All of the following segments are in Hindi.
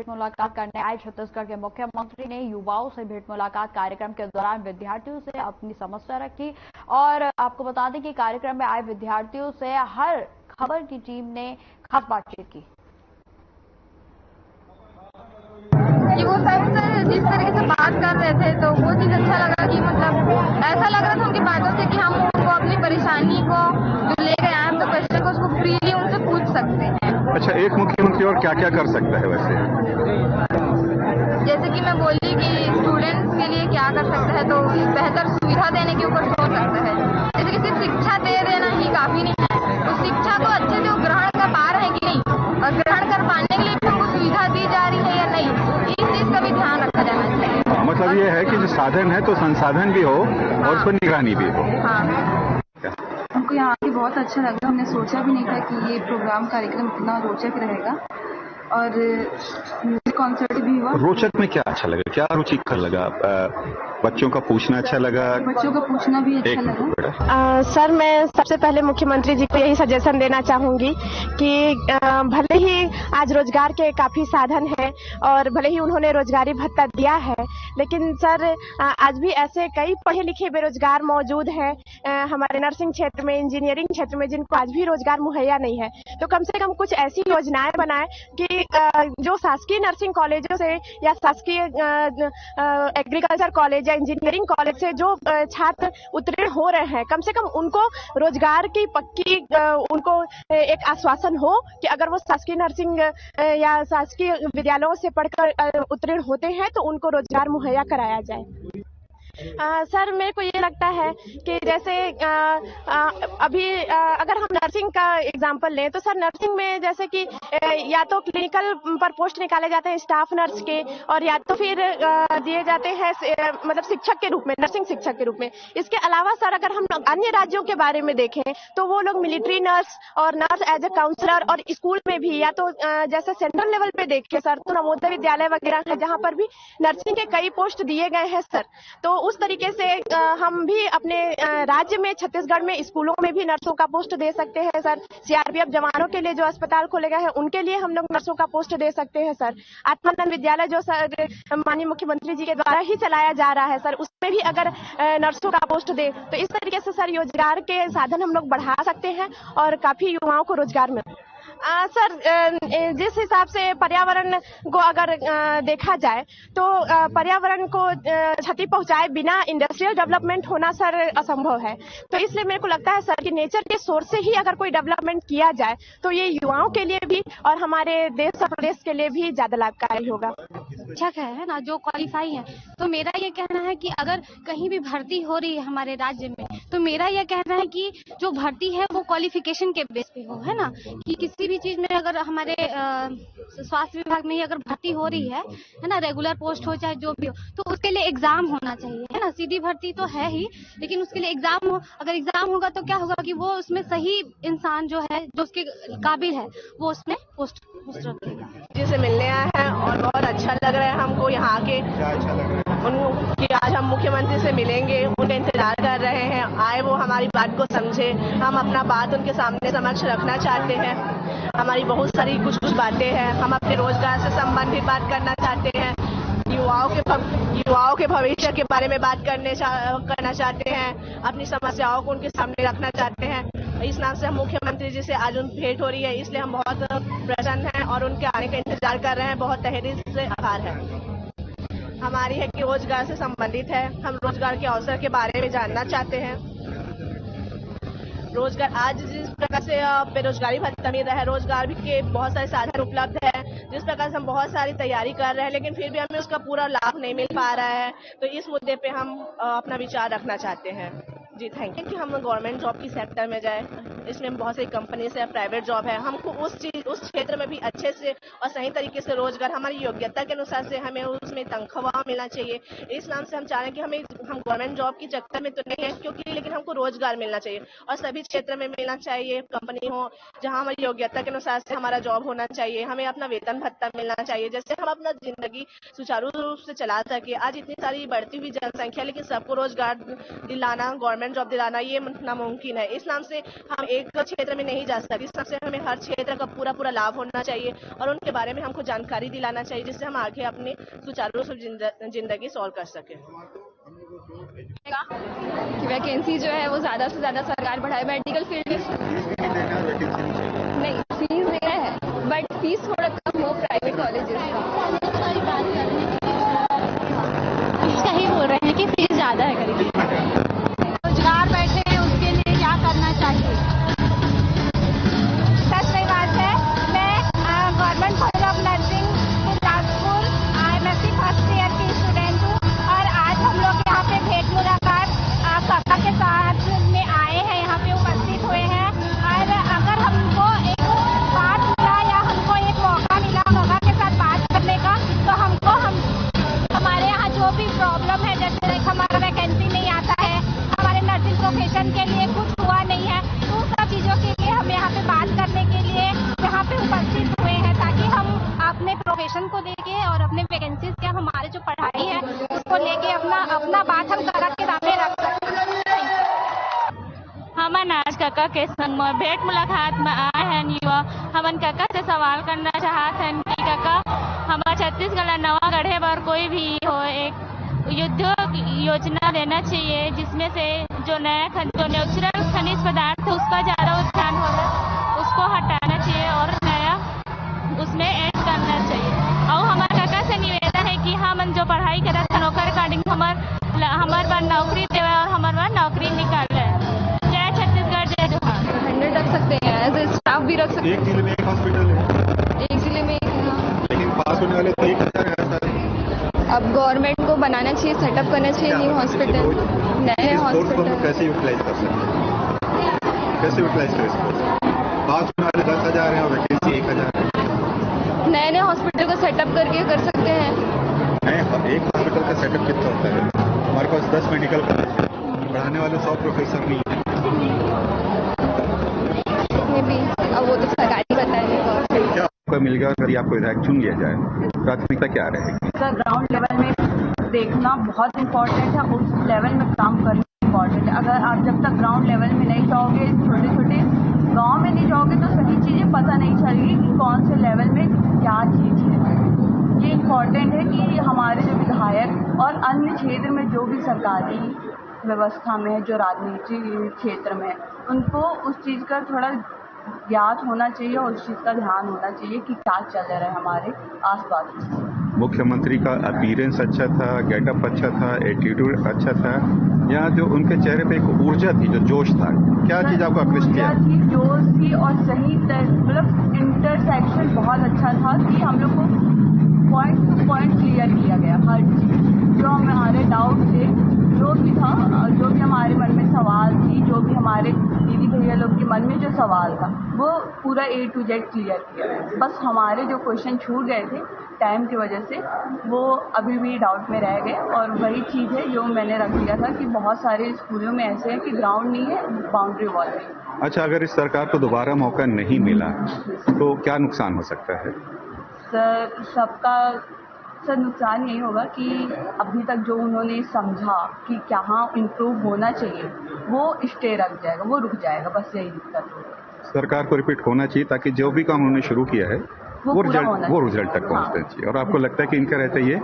भेंट मुलाकात करने आए छत्तीसगढ़ के मुख्यमंत्री ने युवाओं से भेंट मुलाकात कार्यक्रम के दौरान विद्यार्थियों से अपनी समस्या रखी। और आपको बता दें कि कार्यक्रम में आए विद्यार्थियों से हर खबर की टीम ने खास बातचीत की। वो सर जिस तरीके से बात कर रहे थे तो वो चीज अच्छा लगा कि मतलब ऐसा लग रहा था उनकी बातों से कि हम उनको अपनी परेशानी को जो ले गए हैं तो क्वेश्चन को उसको फ्रीली उनसे पूछ सकते हैं। अच्छा, एक मुख्यमंत्री और क्या क्या कर सकता है वैसे? जैसे कि मैं बोली कि स्टूडेंट्स के लिए क्या कर सकता है तो बेहतर सुविधा देने के ऊपर सोच सकता है। जैसे कि सिर्फ शिक्षा दे देना ही काफी नहीं है, तो शिक्षा को अच्छे से वो ग्रहण कर पा रहे हैं कि नहीं, और ग्रहण कर पाने के लिए उनको सुविधा दी जा रही है या नहीं, इस चीज का भी ध्यान रखा जाना चाहिए। मतलब ये है कि जो साधन है तो संसाधन भी हो और उस पर निगरानी भी हो। हमको यहाँ आके बहुत अच्छा लगा। हमने सोचा भी नहीं था कि ये प्रोग्राम कार्यक्रम इतना रोचक रहेगा और म्यूजिक कॉन्सर्ट भी हुआ। रोचक में क्या अच्छा लगा, क्या रुचिकर लगा? बच्चों का पूछना अच्छा लगा? बच्चों का पूछना भी अच्छा लगा। सर, मैं सबसे पहले मुख्यमंत्री जी को यही सजेशन देना चाहूंगी कि भले ही आज रोजगार के काफी साधन हैं और भले ही उन्होंने रोजगारी भत्ता दिया है, लेकिन सर आज भी ऐसे कई पढ़े लिखे बेरोजगार मौजूद हैं हमारे नर्सिंग क्षेत्र में, इंजीनियरिंग क्षेत्र में, जिनको आज भी रोजगार मुहैया नहीं है। तो कम से कम कुछ ऐसी योजनाएं बनाएं कि जो शासकीय नर्सिंग कॉलेजों से या शासकीय एग्रीकल्चर कॉलेज या इंजीनियरिंग कॉलेज से जो छात्र उत्तीर्ण हो रहे हैं, कम से कम उनको रोजगार की पक्की उनको एक आश्वासन हो कि अगर वो शासकीय नर्सिंग या शासकीय विद्यालयों से पढ़कर उत्तीर्ण होते हैं तो उनको रोजगार मुहैया कराया जाए। सर, मेरे को ये लगता है कि जैसे अभी अगर हम नर्सिंग का एग्जांपल लें तो सर नर्सिंग में जैसे कि या तो क्लिनिकल पर पोस्ट निकाले जाते हैं स्टाफ नर्स के, और या तो फिर दिए जाते हैं मतलब शिक्षक के रूप में, नर्सिंग शिक्षक के रूप में। इसके अलावा सर अगर हम अन्य राज्यों के बारे में देखें तो वो लोग मिलिट्री नर्स और नर्स एज ए काउंसलर, और स्कूल में भी या तो जैसे सेंट्रल लेवल पे देखें सर तो नवोदय विद्यालय वगैरह है जहाँ पर भी नर्सिंग के कई पोस्ट दिए गए हैं सर। तो उस तरीके से हम भी अपने राज्य में छत्तीसगढ़ में स्कूलों में भी नर्सों का पोस्ट दे सकते हैं सर। सीआरपीएफ जवानों के लिए जो अस्पताल खोले गए हैं उनके लिए हम लोग नर्सों का पोस्ट दे सकते हैं सर। आत्मानंद विद्यालय जो सर माननीय मुख्यमंत्री जी के द्वारा ही चलाया जा रहा है सर, उसमें भी अगर नर्सों का पोस्ट दे तो इस तरीके से सर रोजगार के साधन हम लोग बढ़ा सकते हैं और काफी युवाओं को रोजगार मिले। सर जिस हिसाब से पर्यावरण को अगर देखा जाए तो पर्यावरण को क्षति पहुंचाए बिना इंडस्ट्रियल डेवलपमेंट होना सर असंभव है। तो इसलिए मेरे को लगता है सर कि नेचर के सोर्स से ही अगर कोई डेवलपमेंट किया जाए तो ये युवाओं के लिए भी और हमारे देश और प्रदेश के लिए भी ज्यादा लाभकारी होगा। शिक्षक है ना जो क्वालिफाई है, तो मेरा ये कहना है कि अगर कहीं भी भर्ती हो रही है हमारे राज्य में तो मेरा ये कहना है कि जो भर्ती है वो क्वालिफिकेशन के बेस पे हो, है ना, कि किसी भी चीज में अगर हमारे स्वास्थ्य विभाग में ही अगर भर्ती हो रही है ना, रेगुलर पोस्ट हो चाहे जो भी हो, तो उसके लिए एग्जाम होना चाहिए, है ना। सीधी भर्ती तो है ही, लेकिन उसके लिए एग्जाम हो। अगर एग्जाम होगा तो क्या होगा कि वो उसमें सही इंसान जो है जो उसके काबिल है वो उसमें पोस्ट रखेगा। जिसे मिलने आए हैं और बहुत अच्छा लग रहा है हमको यहाँ के। उनकी आज हम मुख्यमंत्री से मिलेंगे, उनका इंतजार कर रहे हैं, आए वो हमारी बात को समझे, हम अपना बात उनके सामने समक्ष रखना चाहते हैं। हमारी बहुत सारी कुछ बातें हैं, हम अपने रोजगार से संबंधित बात करना चाहते हैं, युवाओं के भविष्य के बारे में बात करना चाहते हैं, अपनी समस्याओं को उनके सामने रखना चाहते हैं। इस नाम से हम मुख्यमंत्री जी से आज उनकी भेंट हो रही है, इसलिए हम बहुत प्रसन्न हैं और उनके आने का इंतजार कर रहे हैं। बहुत तहे दिल से आभार है हमारी है कि रोजगार से संबंधित है। हम रोजगार के अवसर के बारे में जानना चाहते हैं। रोजगार आज जिस प्रकार से बेरोजगारी भत्ता मिल रहा है, रोजगार भी के बहुत सारे साधन उपलब्ध है, जिस प्रकार से हम बहुत सारी तैयारी कर रहे हैं लेकिन फिर भी हमें उसका पूरा लाभ नहीं मिल पा रहा है। तो इस मुद्दे पे हम अपना विचार रखना चाहते हैं। जी थैंक यू। कि हम गवर्नमेंट जॉब की सेक्टर में जाए, इसमें बहुत सारी कंपनीज है, प्राइवेट जॉब है, हमको उस क्षेत्र में भी अच्छे से और सही तरीके से रोजगार हमारी योग्यता के अनुसार से हमें उसमें तनख्वाह मिलना चाहिए। इस नाम से हम चाह रहे हैं कि हम गवर्नमेंट जॉब की चक्कर में तो नहीं है क्योंकि, लेकिन हमको रोजगार मिलना चाहिए और सभी क्षेत्र में मिलना चाहिए। कंपनी हो जहां हमारी योग्यता के अनुसार से हमारा जॉब होना चाहिए, हमें अपना वेतन भत्ता मिलना चाहिए, जैसे हम अपना जिंदगी सुचारू रूप से चला सके। आज इतनी सारी बढ़ती हुई जनसंख्या, लेकिन सबको रोजगार दिलाना गवर्नमेंट गवर्नमेंट जॉब दिलाना ये नामुमकिन है। इस नाम से हम एक क्षेत्र में नहीं जा सकते, इस नाम से हमें हर क्षेत्र का पूरा लाभ होना चाहिए और उनके बारे में हमको जानकारी दिलाना चाहिए, जिससे हम आगे अपनी सुचारू रूप से जिंदगी सॉल्व कर सकें। कि वैकेंसी जो है वो ज़्यादा से ज़्यादा सरकार बढ़ाए। मेडिकल फील्ड में नहीं फीस दे रहे हैं, बट फीस थोड़ा कम हो प्राइवेट कॉलेजेस इसका ही बोल रहे हैं कि फीस ज़्यादा है करीब। रोजगार बैठे हैं उसके लिए क्या करना चाहिए? सच में बात है। मैं government college of nursing Bilaspur MSc first year की स्टूडेंट हूँ और आज हम लोग यहाँ पे भेंट मुलाकात काका के साथ में आए हैं, यहाँ पे उपस्थित हुए हैं और अगर हमको एक बात मिला या हमको एक मौका मिला काका के साथ बात करने का, तो हमको हमारे यहाँ जो भी प्रॉब्लम है, जैसे हमारा वैकेंसी नहीं आता है, हमारे नर्सिंग प्रोफेशन के लिए कुछ हुआ नहीं है, तो उन सब चीज़ों के लिए हम यहाँ पे बात करने के लिए यहाँ पे उपस्थित हुए हैं, ताकि हम अपने प्रोफेशन को लेके और अपने वैकेंसीज के हमारे जो पढ़ाई है उसको लेके अपना बात हम काका के सामने रख सकते हैं। हमन आज काका के संग में भेंट मुलाकात में आए हैं युवा। हमन काका से सवाल करना चाहते हैं कि काका हमारा छत्तीसगढ़ नवा गढ़े पर कोई भी हो एक उद्योग योजना देना चाहिए, जिसमें से जो नेचुरल खनिज पदार्थ है उसका ज़्यादा उत्थान हो रहा है, उसको हटाना चाहिए और नया उसमें ऐड करना चाहिए। और हमारे काका से निवेदन है कि हम जो पढ़ाई करते हैं ओकर अकॉर्डिंग हमार बार नौकरी देवे और हमार बार नौकरी निकाल रहे। जय छत्तीसगढ़, जय जोहार। 100 रख सकते हैं, एज ए स्टाफ भी रख सकते हैं। एक जिले में एक हॉस्पिटल है, एक जिले में लेकिन पास होने वाले तो 1000 है सर। अब गवर्नमेंट को बनाना चाहिए, सेटअप करना चाहिए न्यू हॉस्पिटल, नए हॉस्पिटल। कैसे यूटिलाइज कर सकते हैं, कैसे यूटिलाइज कर सकते हैं? पास होने वाले 10,000 है और वैकेंसी 1000 है। नए सेटअप को सेटअप करके कर सकते हैं। एक हॉस्पिटल का सेटअप कितना होता है? हमारे पास 10 मेडिकल कॉलेज है, पढ़ाने वाले 100 प्रोफेसर नहीं है। भी अब वो तो सरकारी बताएंगे। क्या आपको मिलेगा अगर आपको विधायक चुन लिया जाए? प्राथमिकता क्या रहेगी? सर, ग्राउंड लेवल में देखना बहुत इम्पोर्टेंट है, उस लेवल में काम करना इम्पोर्टेंट है। अगर आप जब तक ग्राउंड लेवल में नहीं जाओगे, छोटे छोटे गाँव में नहीं जाओगे, तो सही चीज़ें पता नहीं चलेगी कि कौन से लेवल में क्या चीज़ है। ये इम्पोर्टेंट है कि हमारे जो विधायक और अन्य क्षेत्र में जो भी सरकारी व्यवस्था में है, जो राजनीतिक क्षेत्र में, उनको उस चीज़ का थोड़ा ज्ञात होना चाहिए और उस चीज़ का ध्यान होना चाहिए कि क्या चल रहा है हमारे आसपास। मुख्यमंत्री का अपीयरेंस अच्छा था, गेटअप अच्छा था, एटीट्यूड अच्छा था, या जो उनके चेहरे पे एक ऊर्जा थी, जो जोश था, क्या चीज़ आपको आकृष्ट किया? ऊर्जा थी, जोश थी और सही मतलब इंटरसेक्शन बहुत अच्छा था कि हम लोग को पॉइंट टू पॉइंट क्लियर किया गया। हर चीज़ जो हमारे डाउट थे, जो भी था, जो भी हमारे मन में सवाल थी, जो भी हमारे दीदी भैया लोग के मन में जो सवाल था, वो पूरा A to Z क्लियर किया। बस हमारे जो क्वेश्चन छूट गए थे टाइम की वजह से, वो अभी भी डाउट में रह गए। और वही चीज़ है जो मैंने रख दिया था कि बहुत सारे स्कूलों में ऐसे है कि ग्राउंड नहीं है, बाउंड्री वॉल है। अच्छा, अगर इस सरकार को दोबारा मौका नहीं मिला तो क्या नुकसान हो सकता है? सर, सबका सर नुकसान यही होगा कि अभी तक जो उन्होंने समझा कि कहाँ इम्प्रूव होना चाहिए, वो स्टे रख जाएगा, वो रुक जाएगा। बस यही दिक्कत होगी। सरकार को रिपीट होना चाहिए ताकि जो भी काम उन्होंने शुरू किया है वो रिजल्ट तक पहुंचना चाहिए। और आपको लगता है कि इनके रहते ये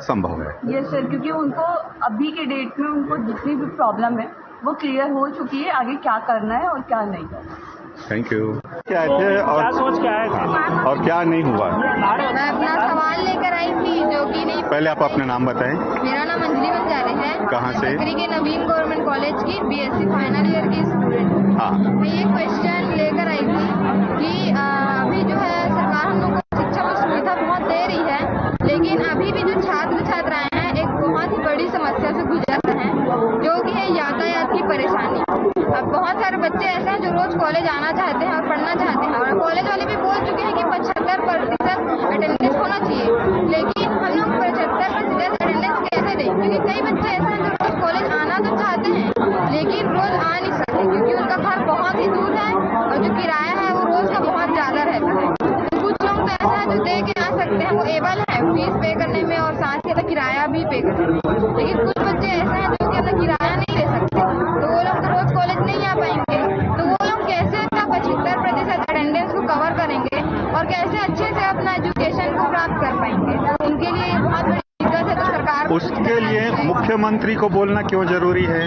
संभव है? ये सर, क्योंकि उनको अभी के डेट में उनको जितनी भी प्रॉब्लम है वो क्लियर हो चुकी है, आगे क्या करना है और क्या नहीं करना। Thank you. क्या थे और सोच क्या है और क्या नहीं हुआ? मैं अपना सवाल लेकर आई थी जो कि नहीं। पहले आप अपना नाम बताएं। मेरा नाम अंजलि बंजारे है। कहाँ से? नगरी के नवीन गवर्नमेंट कॉलेज की BSc फाइनल ईयर की स्टूडेंट हूँ। हाँ, मैं ये क्वेश्चन लेकर आई थी कि अभी जो है सरकार हम लोग को शिक्षा में सुविधा बहुत दे रही है, लेकिन अभी भी जो छात्र छात्राएं हैं एक बहुत ही बड़ी समस्या से गुजर रहे हैं, जो कि है यातायात की परेशानी। अब बहुत सारे बच्चे ऐसे हैं जो रोज कॉलेज आना चाहते हैं और पढ़ना चाहते हैं, और कॉलेज वाले भी बोल चुके हैं कि 75% अटेंडेंस होना चाहिए, लेकिन हम लोग 75% अटेंडेंस कैसे दें? क्योंकि कई बच्चे ऐसे हैं जो रोज कॉलेज आना तो चाहते हैं लेकिन रोज आ नहीं सकते, क्योंकि उनका घर बहुत ही दूर है और जो किराया है वो रोज का बहुत ज्यादा रहता है। तो कुछ लोग तो ऐसा है जो दे के आ सकते हैं, वो एबल है फीस पे करने में और साथ ही किराया भी पे करने में, लेकिन कुछ बच्चे ऐसे हैं जो कि अपना किराया नहीं दे सकते। पाएंगे। उनके लिए बहुत बड़ी दिक्कत है, तो सरकार उसके लिए मुख्यमंत्री को बोलना क्यों जरूरी है?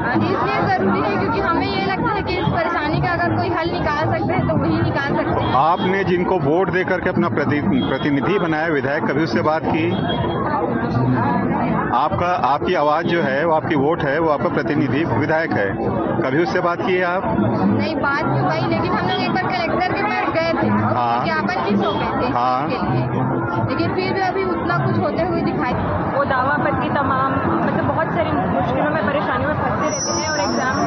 इसलिए जरूरी है क्योंकि हमें ये लगता है कि इस परेशानी का अगर कोई हल निकाल सकते हैं तो वही निकाल सकते हैं। आपने जिनको वोट देकर के अपना प्रतिनिधि बनाया, विधायक, कभी उससे बात की? आपकी आवाज जो है वो आपकी वोट है, वो आपका प्रतिनिधि विधायक है, कभी उससे बात की है आप? नहीं, बात तो वही, लेकिन हम लोग एक बार कलेक्टर के पास गए थे, ज्ञापन भी सौंपे थे इसके लिए, लेकिन फिर भी अभी उतना कुछ होते हुए दिखाई। वो दावा पर की तमाम मतलब बहुत सारी मुश्किलों में, परेशानियों में फंसते रहते हैं और एग्जाम